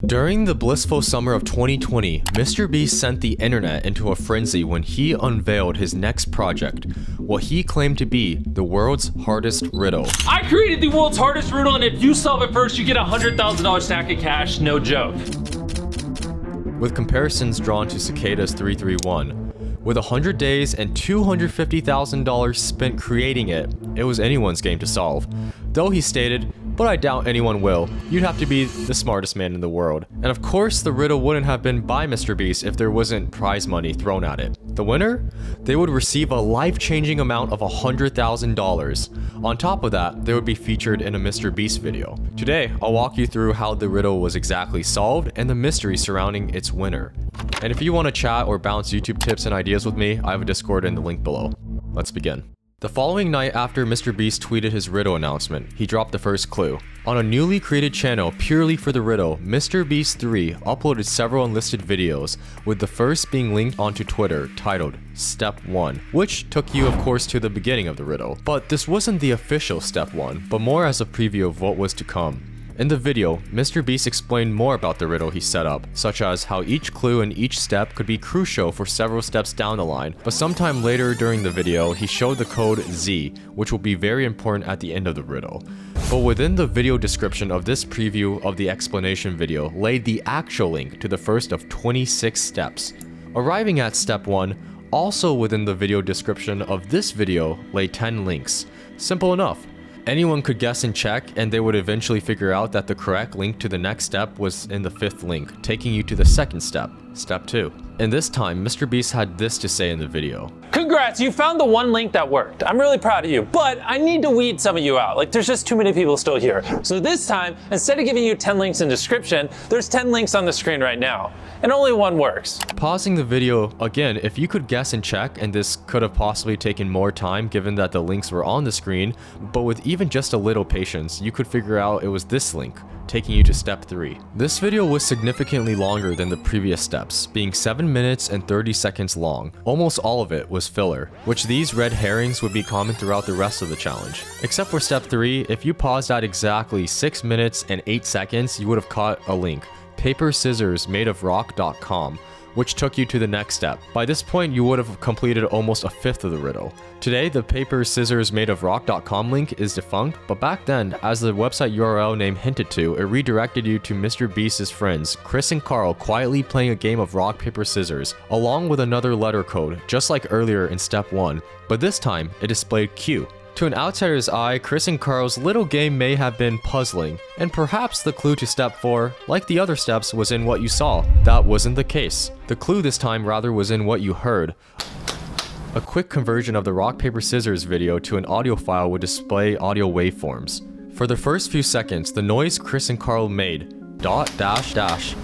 During the blissful summer of 2020, MrBeast sent the internet into a frenzy when he unveiled his next project, what he claimed to be the world's hardest riddle. I created the world's hardest riddle, and if you solve it first, you get a $100,000 stack of cash, no joke. With comparisons drawn to Cicada's 331. With 100 days and $250,000 spent creating it, it was anyone's game to solve. Though he stated, "But I doubt anyone will. You'd have to be the smartest man in the world." And of course, the riddle wouldn't have been by MrBeast if there wasn't prize money thrown at it. The winner? They would receive a life-changing amount of $100,000. On top of that, they would be featured in a MrBeast video. Today, I'll walk you through how the riddle was exactly solved and the mystery surrounding its winner. And if you want to chat or bounce YouTube tips and ideas with me, I have a Discord in the link below. Let's begin. The following night after MrBeast tweeted his riddle announcement, he dropped the first clue. On a newly created channel purely for the riddle, MrBeast 3 uploaded several unlisted videos, with the first being linked onto Twitter titled Step 1, which took you of course to the beginning of the riddle. But this wasn't the official Step 1, but more as a preview of what was to come. In the video, MrBeast explained more about the riddle he set up, such as how each clue in each step could be crucial for several steps down the line, but sometime later during the video, he showed the code Z, which will be very important at the end of the riddle. But within the video description of this preview of the explanation video laid the actual link to the first of 26 steps. Arriving at step 1, also within the video description of this video lay 10 links. Simple enough. Anyone could guess and check, and they would eventually figure out that the correct link to the next step was in the 5th link, taking you to the second step, step 2. And this time, MrBeast had this to say in the video. Congrats, you found the one link that worked. I'm really proud of you, but I need to weed some of you out. Like, there's just too many people still here. So this time, instead of giving you 10 links in description, there's 10 links on the screen right now. And only one works. Pausing the video, again, if you could guess and check, and this could have possibly taken more time given that the links were on the screen, but with even just a little patience, you could figure out it was this link, taking you to step 3. This video was significantly longer than the previous steps, being 7 minutes and 30 seconds long. Almost all of it was filler, which these red herrings would be common throughout the rest of the challenge. Except for step 3, if you paused at exactly 6 minutes and 8 seconds, you would have caught a link, paperscissorsmadeofrock.com, which took you to the next step. By this point, you would have completed almost a fifth of the riddle. Today, the paperscissorsmadeofrock.com link is defunct, but back then, as the website URL name hinted to, it redirected you to MrBeast's friends, Chris and Carl, quietly playing a game of rock, paper, scissors, along with another letter code, just like earlier in step 1, but this time, it displayed Q. To an outsider's eye, Chris and Carl's little game may have been puzzling, and perhaps the clue to step 4, like the other steps, was in what you saw. That wasn't the case. The clue this time rather was in what you heard. A quick conversion of the rock, paper, scissors video to an audio file would display audio waveforms. For the first few seconds, the noise Chris and Carl made, dot dash dash,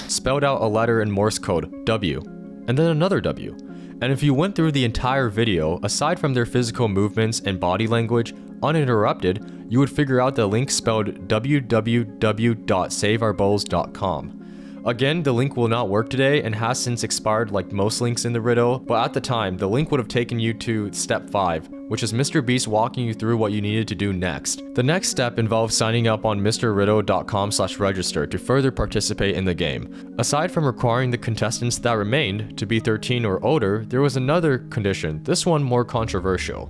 spelled out a letter in Morse code, W, and then another W. And if you went through the entire video, aside from their physical movements and body language, uninterrupted, you would figure out the link spelled www.saveourbowls.com. Again, the link will not work today and has since expired like most links in the riddle, but at the time, the link would have taken you to step 5, which is MrBeast walking you through what you needed to do next. The next step involves signing up on mrriddle.com/register to further participate in the game. Aside from requiring the contestants that remained to be 13 or older, there was another condition, this one more controversial.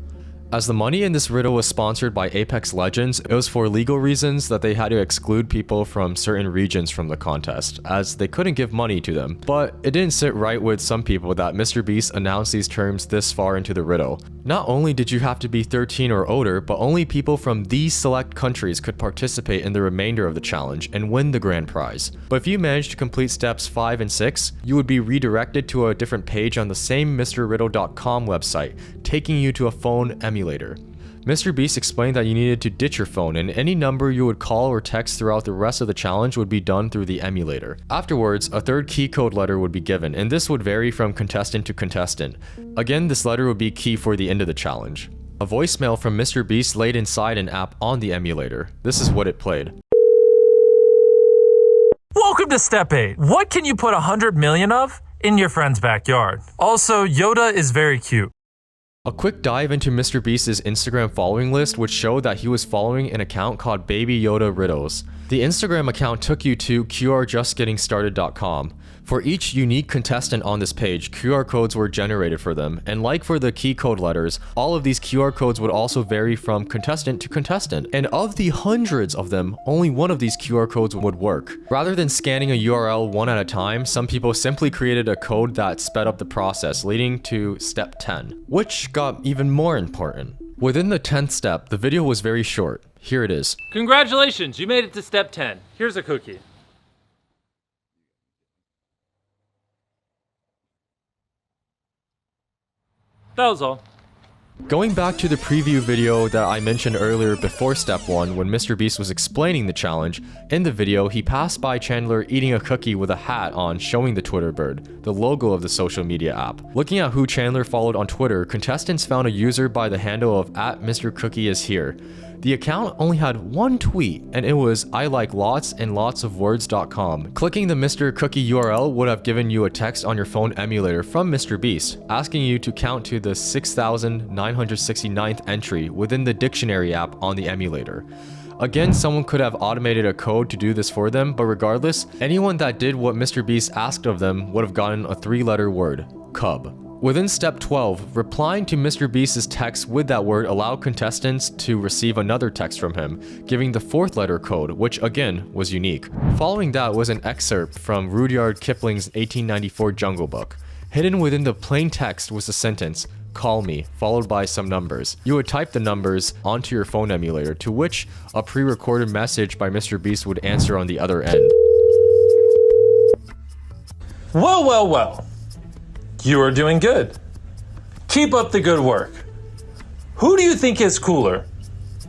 As the money in this riddle was sponsored by Apex Legends, it was for legal reasons that they had to exclude people from certain regions from the contest, as they couldn't give money to them. But it didn't sit right with some people that MrBeast announced these terms this far into the riddle. Not only did you have to be 13 or older, but only people from these select countries could participate in the remainder of the challenge and win the grand prize. But if you managed to complete steps 5 and 6, you would be redirected to a different page on the same MrRiddle.com website, taking you to a phone emulator. MrBeast explained that you needed to ditch your phone, and any number you would call or text throughout the rest of the challenge would be done through the emulator. Afterwards, a third key code letter would be given, and this would vary from contestant to contestant. Again, this letter would be key for the end of the challenge. A voicemail from MrBeast laid inside an app on the emulator. This is what it played. Welcome to step 8. What can you put 100 million of? In your friend's backyard. Also, Yoda is very cute. A quick dive into MrBeast's Instagram following list would show that he was following an account called Baby Yoda Riddles. The Instagram account took you to qrjustgettingstarted.com. For each unique contestant on this page, QR codes were generated for them, and like for the key code letters, all of these QR codes would also vary from contestant to contestant. And of the hundreds of them, only one of these QR codes would work. Rather than scanning a URL one at a time, some people simply created a code that sped up the process, leading to step 10, which got even more important. Within the 10th step, the video was very short. Here it is. Congratulations, you made it to step 10. Here's a cookie. That was all. Going back to the preview video that I mentioned earlier before step 1 when MrBeast was explaining the challenge, in the video he passed by Chandler eating a cookie with a hat on showing the Twitter bird, the logo of the social media app. Looking at who Chandler followed on Twitter, contestants found a user by the handle of @MrCookieIsHere. The account only had one tweet, and it was I like lots and lots of words.com. Clicking the Mr. Cookie URL would have given you a text on your phone emulator from MrBeast, asking you to count to the 6,969th entry within the dictionary app on the emulator. Again, someone could have automated a code to do this for them, but regardless, anyone that did what MrBeast asked of them would have gotten a 3-letter word, cub. Within step 12, replying to MrBeast's text with that word allowed contestants to receive another text from him, giving the 4th letter code, which again was unique. Following that was an excerpt from Rudyard Kipling's 1894 Jungle Book. Hidden within the plain text was the sentence, "Call me," followed by some numbers. You would type the numbers onto your phone emulator, to which a pre-recorded message by MrBeast would answer on the other end. Well, well, well. You are doing good. Keep up the good work. Who do you think is cooler?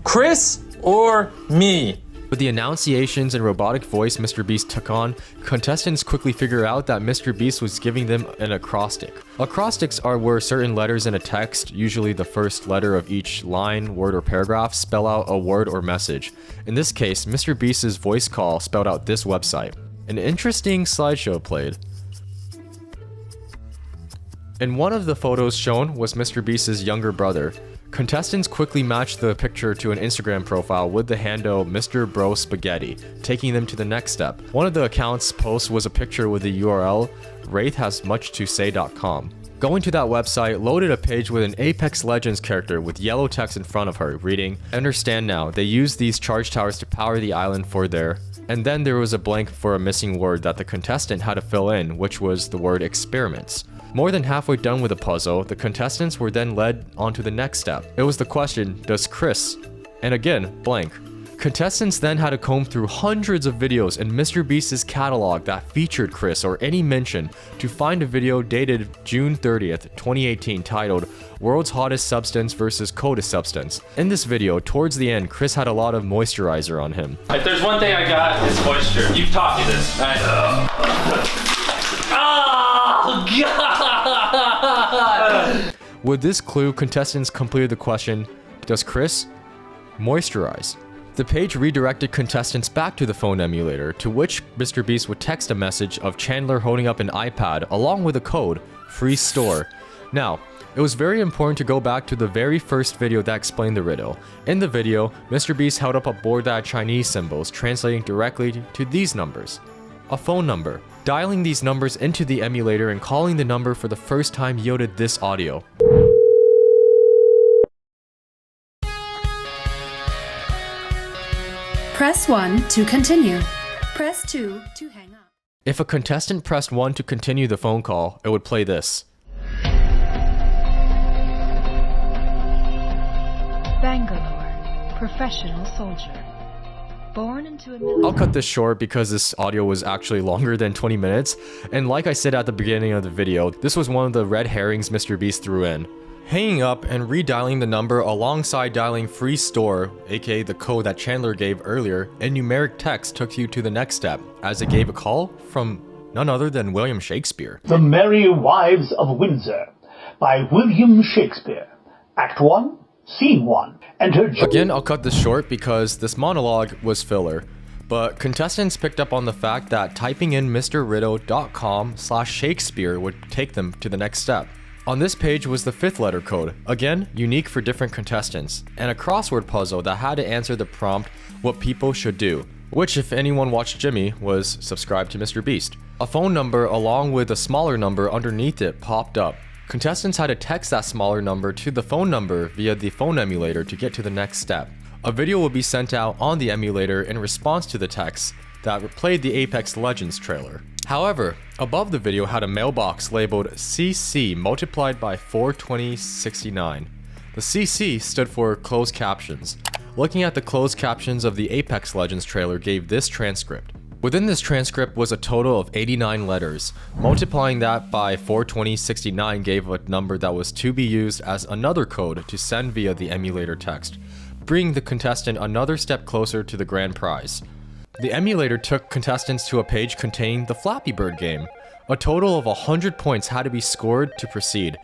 Chris or me? With the enunciations and robotic voice MrBeast took on, contestants quickly figure out that MrBeast was giving them an acrostic. Acrostics are where certain letters in a text, usually the first letter of each line, word, or paragraph, spell out a word or message. In this case, MrBeast's voice call spelled out this website. An interesting slideshow played. In one of the photos shown was MrBeast's younger brother. Contestants quickly matched the picture to an Instagram profile with the handle Mr. Bro Spaghetti, taking them to the next step. One of the account's posts was a picture with the URL wraithhasmuchtosay.com. Going to that website loaded a page with an Apex Legends character with yellow text in front of her, reading, "Understand now, they use these charge towers to power the island for their..." And then there was a blank for a missing word that the contestant had to fill in, which was the word experiments. More than halfway done with the puzzle, the contestants were then led on to the next step. It was the question, does Chris? And again, blank. Contestants then had to comb through hundreds of videos in MrBeast's catalog that featured Chris or any mention to find a video dated June 30th, 2018 titled World's Hottest Substance vs. Coldest Substance. In this video, towards the end, Chris had a lot of moisturizer on him. If there's one thing I got, it's moisture. You've taught me this. Oh, God! With this clue, contestants completed the question, does Chris moisturize? The page redirected contestants back to the phone emulator, to which MrBeast would text a message of Chandler holding up an iPad along with a code, free store. Now, it was very important to go back to the very first video that explained the riddle. In the video, MrBeast held up a board that had Chinese symbols translating directly to these numbers. A phone number. Dialing these numbers into the emulator and calling the number for the first time yielded this audio. Press 1 to continue. Press 2 to hang up. If a contestant pressed 1 to continue the phone call, it would play this. Bangalore, professional soldier. Born into a military... I'll cut this short because this audio was actually longer than 20 minutes, and like I said at the beginning of the video, this was one of the red herrings MrBeast threw in. Hanging up and redialing the number alongside dialing free store, aka the code that Chandler gave earlier, in numeric text took you to the next step, as it gave a call from none other than William Shakespeare. The Merry Wives of Windsor by William Shakespeare. Act 1, Scene 1. Enter... Again, I'll cut this short because this monologue was filler, but contestants picked up on the fact that typing in mrriddle.com/Shakespeare would take them to the next step. On this page was the 5th letter code, again, unique for different contestants, and a crossword puzzle that had to answer the prompt, what people should do. which, if anyone watched Jimmy, was subscribe to MrBeast. A phone number along with a smaller number underneath it popped up. Contestants had to text that smaller number to the phone number via the phone emulator to get to the next step. A video will be sent out on the emulator in response to the text that played the Apex Legends trailer. However, above the video had a mailbox labeled CC multiplied by 42069. The CC stood for closed captions. Looking at the closed captions of the Apex Legends trailer gave this transcript. Within this transcript was a total of 89 letters. Multiplying that by 42069 gave a number that was to be used as another code to send via the emulator text, bringing the contestant another step closer to the grand prize. The emulator took contestants to a page containing the Flappy Bird game. A total of 100 points had to be scored to proceed,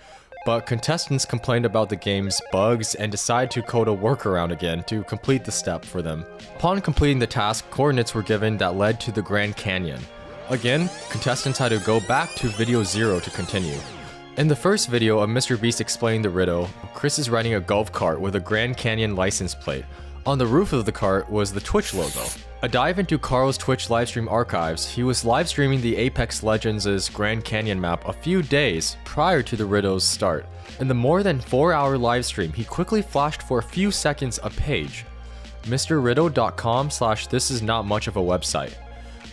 but contestants complained about the game's bugs and decided to code a workaround again to complete the step for them. Upon completing the task, coordinates were given that led to the Grand Canyon. Again, contestants had to go back to video 0 to continue. In the first video of MrBeast explaining the riddle, Chris is riding a golf cart with a Grand Canyon license plate. On the roof of the cart was the Twitch logo. A dive into Carl's Twitch livestream archives, he was livestreaming the Apex Legends' Grand Canyon map a few days prior to the riddle's start. In the more than 4-hour livestream, he quickly flashed for a few seconds a page. MrRiddle.com/this is not much of a website.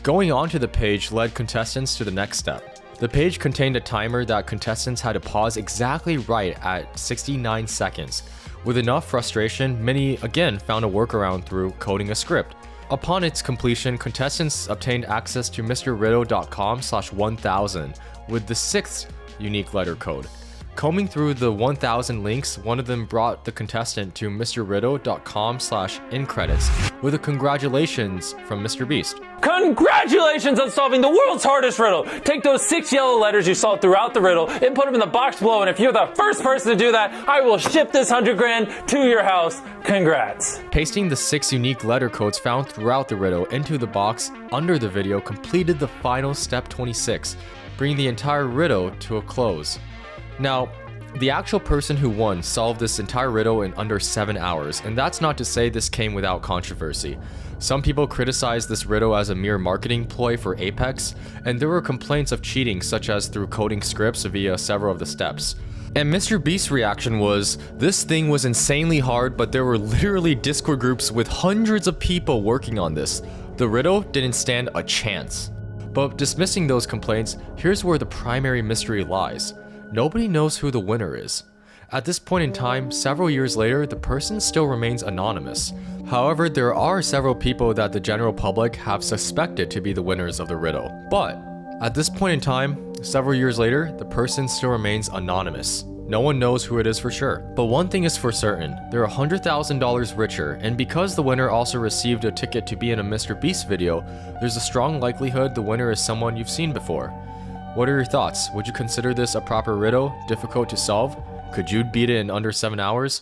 Going on to the page led contestants to the next step. The page contained a timer that contestants had to pause exactly right at 69 seconds. With enough frustration, many again found a workaround through coding a script. Upon its completion, contestants obtained access to MrRiddle.com/1000 with the 6th unique letter code. Combing through the 1000 links, one of them brought the contestant to MrRiddle.com/in-credits with a congratulations from MrBeast. Congratulations on solving the world's hardest riddle! Take those 6 yellow letters you saw throughout the riddle and put them in the box below, and if you're the first person to do that, I will ship this 100 grand to your house. Congrats! Pasting the 6 unique letter codes found throughout the riddle into the box under the video completed the final step 26, bringing the entire riddle to a close. Now, the actual person who won solved this entire riddle in under 7 hours, and that's not to say this came without controversy. Some people criticized this riddle as a mere marketing ploy for Apex, and there were complaints of cheating such as through coding scripts via several of the steps. And MrBeast's reaction was, this thing was insanely hard, but there were literally Discord groups with hundreds of people working on this. The riddle didn't stand a chance. But dismissing those complaints, here's where the primary mystery lies. Nobody knows who the winner is. At this point in time, several years later, the person still remains anonymous. However, there are several people that the general public have suspected to be the winners of the riddle. But at this point in time, several years later, the person still remains anonymous. No one knows who it is for sure. But one thing is for certain, they're $100,000 richer, and because the winner also received a ticket to be in a MrBeast video, there's a strong likelihood the winner is someone you've seen before. What are your thoughts? Would you consider this a proper riddle, difficult to solve? Could you beat it in under 7 hours?